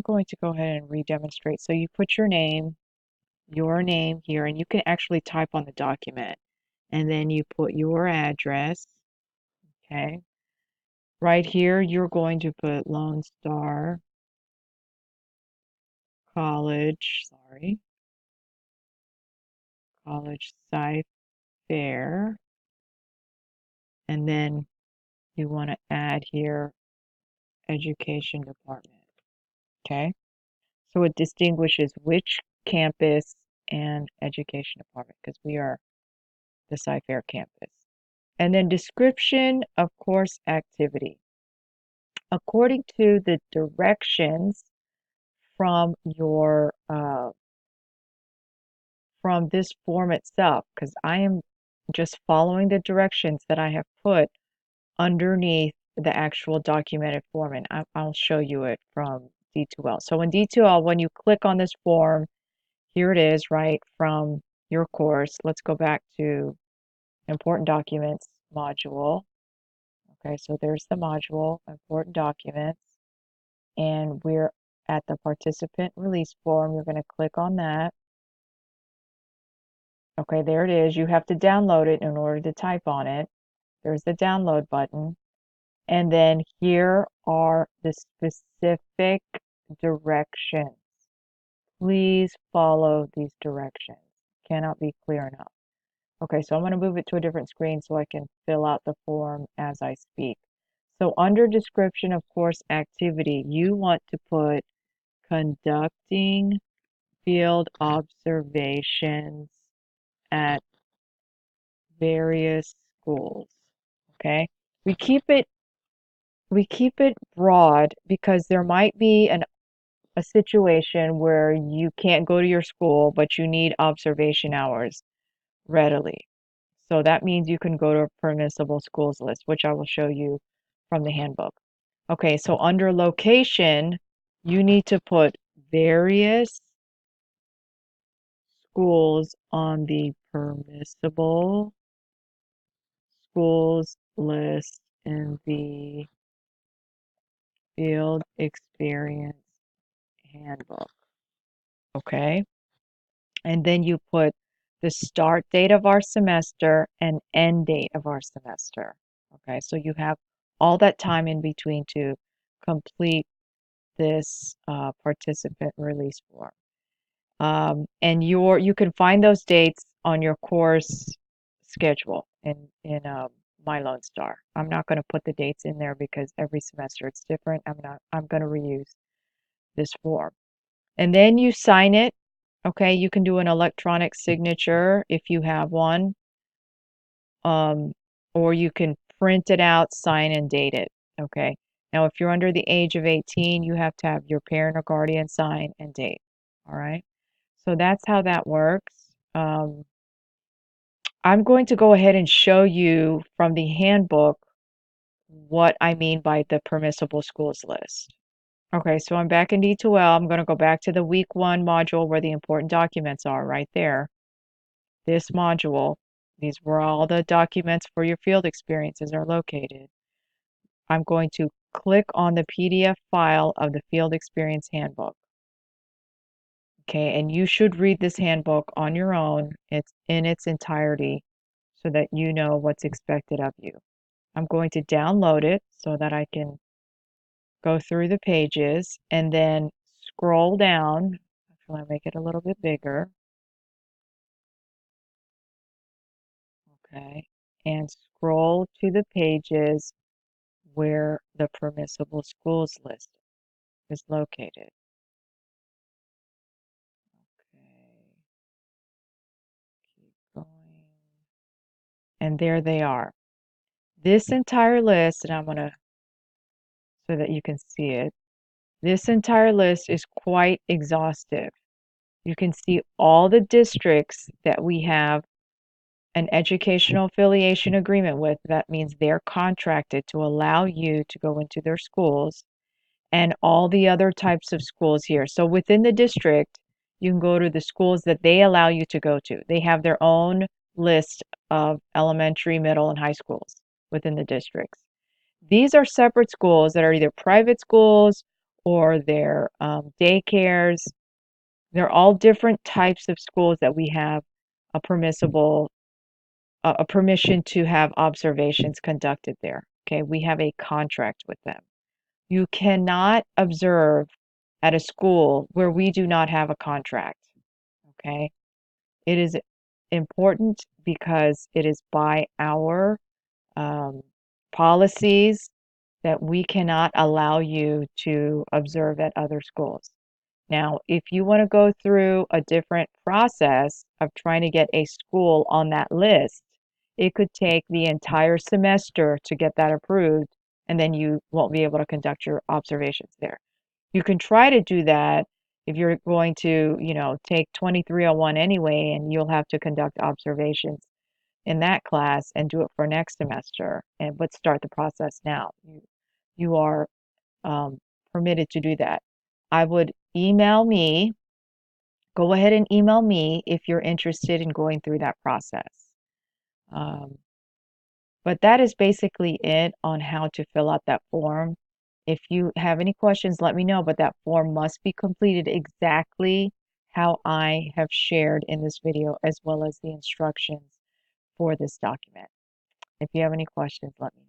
going to go ahead and re-demonstrate. So you put your name here, and you can actually type on the document. And then you put your address, okay? Right here, you're going to put Lone Star College, College Sci-Fair. And then you want to add here Education Department, okay? So it distinguishes which campus and Education Department because we are the Sci-Fair campus. And then description of course activity. According to the directions from your from this form itself, because I am just following the directions that I have put underneath the actual documented form, and I'll show you it from D2L. So in D2L, when you click on this form, here it is, right, from your course. Let's go back to Important Documents module. Okay, so there's the module, Important Documents, and we're at the participant release form. You're going to click on that. Okay, there it is. You have to download it in order to type on it. There's the download button. And then here are the specific directions. Please follow these directions. Cannot be clear enough. Okay, so I'm going to move it to a different screen so I can fill out the form as I speak. So under description of course activity, you want to put conducting field observations at various schools. Okay, we keep it broad because there might be a situation where you can't go to your school, but you need observation hours readily. So that means you can go to a permissible schools list, which I will show you from the handbook. Okay, so under location, you need to put various schools on the permissible schools list in the field experience handbook. Okay, and then you put the start date of our semester and end date of our semester. Okay, so you have all that time in between to complete this participant release form. And you can find those dates on your course schedule in My Lone Star. I'm not going to put the dates in there because every semester it's different. I'm going to reuse this form. And then you sign it. Okay, you can do an electronic signature if you have one, um, or you can print it out, sign and date it. Okay, now if you're under the age of 18, you have to have your parent or guardian sign and date. All right, so that's how that works. I'm going to go ahead and show you from the handbook what I mean by the permissible schools list. Okay, so I'm back in D2L. I'm going to go back to the week 1 module where the important documents are right there. This module, these were all the documents for your field experiences are located. I'm going to click on the PDF file of the field experience handbook. Okay, and you should read this handbook on your own. It's in its entirety so that you know what's expected of you. I'm going to download it so that I can go through the pages and then scroll down. Actually, I'll make it a little bit bigger. Okay, and scroll to the pages where the permissible schools list is located. Okay, keep going. And there they are. This entire list, and I'm going to, so that you can see it, this entire list is quite exhaustive. You can see all the districts that we have an educational affiliation agreement with. That means they're contracted to allow you to go into their schools and all the other types of schools here. So within the district, you can go to the schools that they allow you to go to. They have their own list of elementary, middle, and high schools within the districts. These are separate schools that are either private schools or their daycares. They're all different types of schools that we have a permission to have observations conducted there. Okay, we have a contract with them. You cannot observe at a school where we do not have a contract. Okay, it is important because it is by our um, policies that we cannot allow you to observe at other schools. Now, if you want to go through a different process of trying to get a school on that list, it could take the entire semester to get that approved, and then you won't be able to conduct your observations there. You can try to do that if you're going to, take 2301 anyway, and you'll have to conduct observations in that class and do it for next semester, but start the process now. You are permitted to do that. I would email me. Go ahead and email me if you're interested in going through that process. Um, but that is basically it on how to fill out that form. If you have any questions, let me know, but that form must be completed exactly how I have shared in this video, as well as the instructions for this document. If you have any questions, let me know.